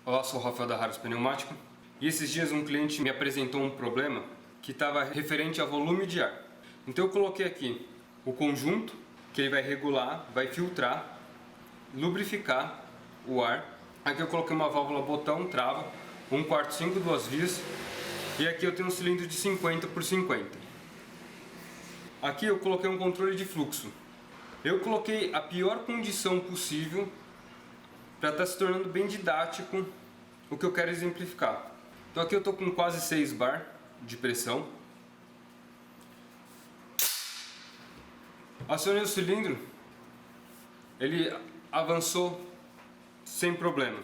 Olá, sou o Rafael da Harus Pneumático e esses dias um cliente me apresentou um problema que estava referente a volume de ar. Então eu coloquei aqui o conjunto que ele vai regular, vai filtrar, lubrificar o ar. Aqui eu coloquei uma válvula botão, trava, 1/4 5 duas vias, e aqui eu tenho um cilindro de 50 por 50. Aqui eu coloquei um controle de fluxo. Eu coloquei a pior condição possível para estar se tornando bem didático o que eu quero exemplificar. Então aqui eu estou com quase 6 bar de pressão. Acionei o cilindro, ele avançou sem problema.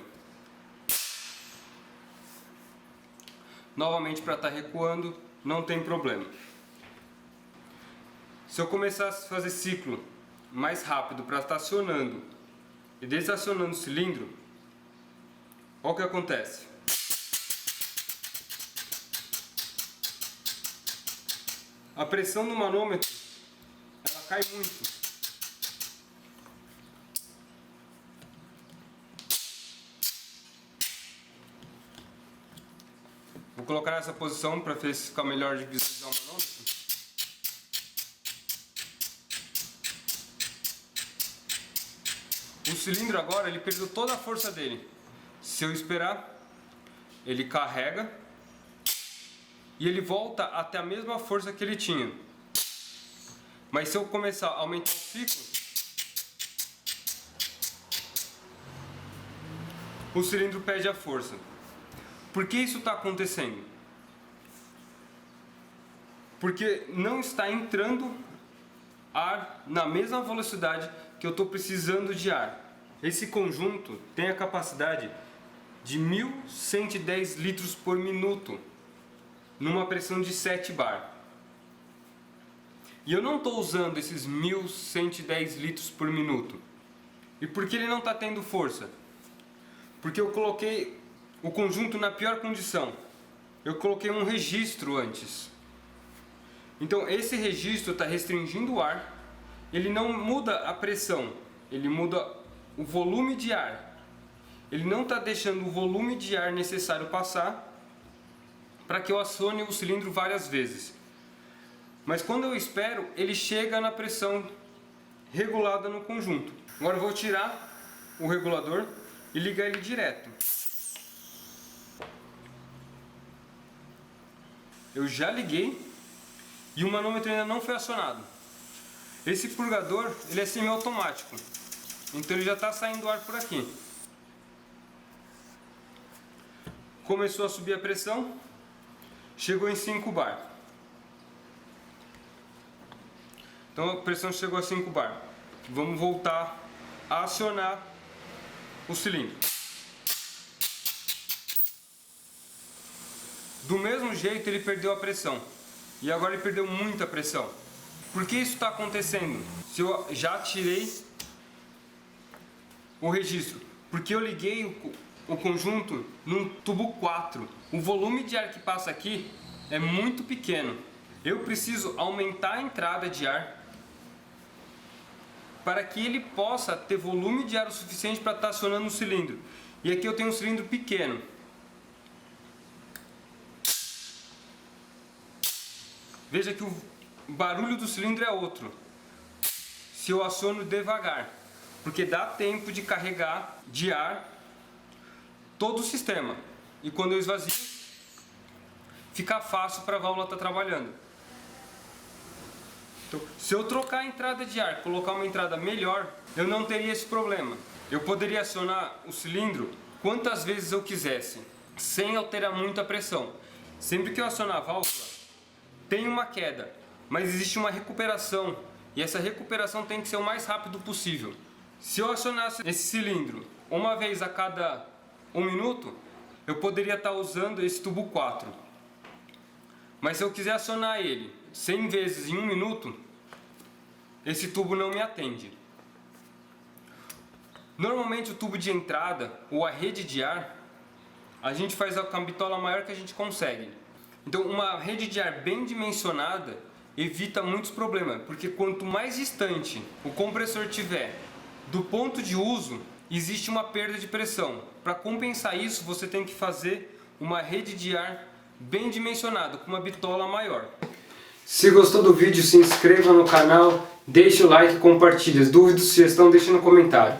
Novamente, para estar recuando, não tem problema. Se eu começar a fazer ciclo mais rápido para estar acionando e desacionando o cilindro, olha o que acontece. A pressão do manômetro, ela cai muito. Vou colocar nessa posição para ver se fica melhor de visualizar o manômetro. O cilindro agora, ele perdeu toda a força dele. Se eu esperar, ele carrega e ele volta até a mesma força que ele tinha. Mas se eu começar a aumentar o ciclo, o cilindro perde a força. Por que isso está acontecendo? Porque não está entrando ar na mesma velocidade que eu estou precisando de ar. Esse conjunto tem a capacidade de 1.110 litros por minuto numa pressão de 7 bar. E eu não estou usando esses 1.110 litros por minuto. E por que ele não está tendo força? Porque eu coloquei o conjunto na pior condição. Eu coloquei um registro antes. Então esse registro está restringindo o ar. Ele não muda a pressão, ele muda o volume de ar. Ele não está deixando o volume de ar necessário passar para que eu acione o cilindro várias vezes. Mas quando eu espero, ele chega na pressão regulada no conjunto. Agora eu vou tirar o regulador e ligar ele direto. Eu já liguei e o manômetro ainda não foi acionado. Esse purgador, ele é semiautomático, então ele já está saindo ar por aqui. Começou a subir a pressão, chegou em 5 bar. Então a pressão chegou a 5 bar. Vamos voltar a acionar o cilindro. Do mesmo jeito ele perdeu a pressão. E agora ele perdeu muita pressão. Por que isso está acontecendo? Se eu já tirei o registro, porque eu liguei o conjunto num tubo 4. O volume de ar que passa aqui é muito pequeno. Eu preciso aumentar a entrada de ar para que ele possa ter volume de ar o suficiente para estar acionando o cilindro. E aqui eu tenho um cilindro pequeno. Veja que o barulho do cilindro é outro se eu aciono devagar, porque dá tempo de carregar de ar todo o sistema, e quando eu esvazio fica fácil para a válvula estar trabalhando. Então, se eu trocar a entrada de ar, colocar uma entrada melhor, eu não teria esse problema. Eu poderia acionar o cilindro quantas vezes eu quisesse, sem alterar muito a pressão. Sempre que eu acionar a válvula, tem uma queda, mas existe uma recuperação, e essa recuperação tem que ser o mais rápido possível. Se eu acionasse esse cilindro uma vez a cada 1 minuto, eu poderia estar usando esse tubo 4. Mas se eu quiser acionar ele 100 vezes em 1 minuto, esse tubo não me atende. Normalmente o tubo de entrada ou a rede de ar, a gente faz com a bitola maior que a gente consegue. Então uma rede de ar bem dimensionada evita muitos problemas, porque quanto mais distante o compressor tiver do ponto de uso, existe uma perda de pressão. Para compensar isso, você tem que fazer uma rede de ar bem dimensionada, com uma bitola maior. Se gostou do vídeo, se inscreva no canal, deixe o like e compartilhe. As dúvidas e sugestões deixe no comentário.